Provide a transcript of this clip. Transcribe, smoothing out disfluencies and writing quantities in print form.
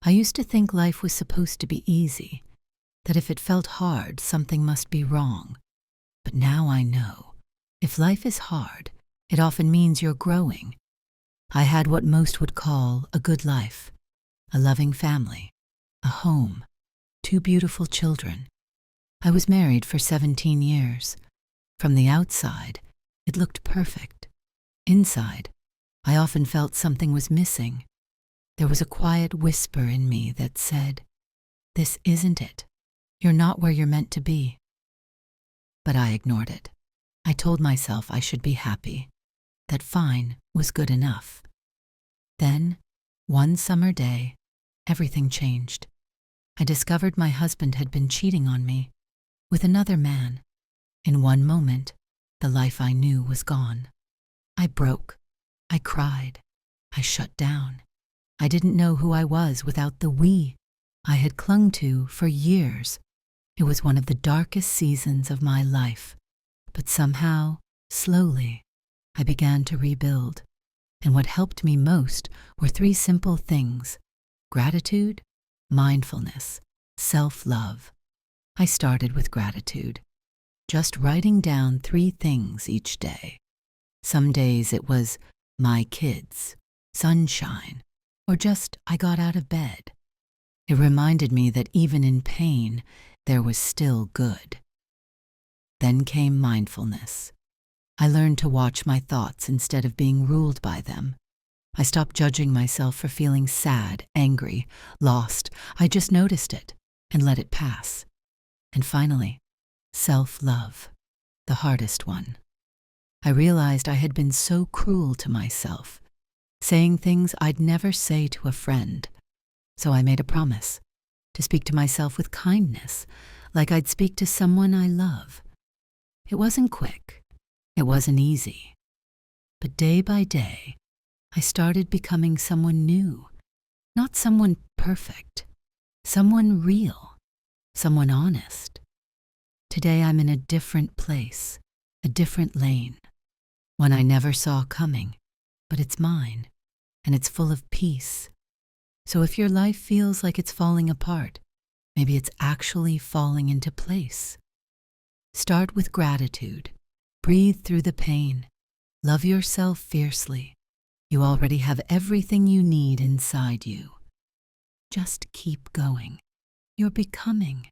I used to think life was supposed to be easy, that if it felt hard, something must be wrong. But now I know, if life is hard, it often means you're growing. I had what most would call a good life, a loving family, a home, 2 beautiful children. I was married for 17 years. From the outside, it looked perfect. Inside, I often felt something was missing. There was a quiet whisper in me that said, "This isn't it. You're not where you're meant to be." But I ignored it. I told myself I should be happy, that fine was good enough. Then, one summer day, everything changed. I discovered my husband had been cheating on me with another man. In one moment, the life I knew was gone. I broke. I cried. I shut down. I didn't know who I was without the we I had clung to for years. It was one of the darkest seasons of my life. But somehow, slowly, I began to rebuild. And what helped me most were 3 simple things: gratitude, mindfulness, self-love. I started with gratitude, just writing down 3 things each day. Some days it was my kids, sunshine, or just I got out of bed. It reminded me that even in pain, there was still good. Then came mindfulness. I learned to watch my thoughts instead of being ruled by them. I stopped judging myself for feeling sad, angry, lost. I just noticed it and let it pass. And finally, self-love, the hardest one. I realized I had been so cruel to myself, saying things I'd never say to a friend. So I made a promise to speak to myself with kindness, like I'd speak to someone I love. It wasn't quick. It wasn't easy. But day by day, I started becoming someone new, not someone perfect, someone real, someone honest. Today I'm in a different place, a different lane, one I never saw coming, but it's mine, and it's full of peace. So if your life feels like it's falling apart, maybe it's actually falling into place. Start with gratitude. Breathe through the pain. Love yourself fiercely. You already have everything you need inside you. Just keep going. You're becoming.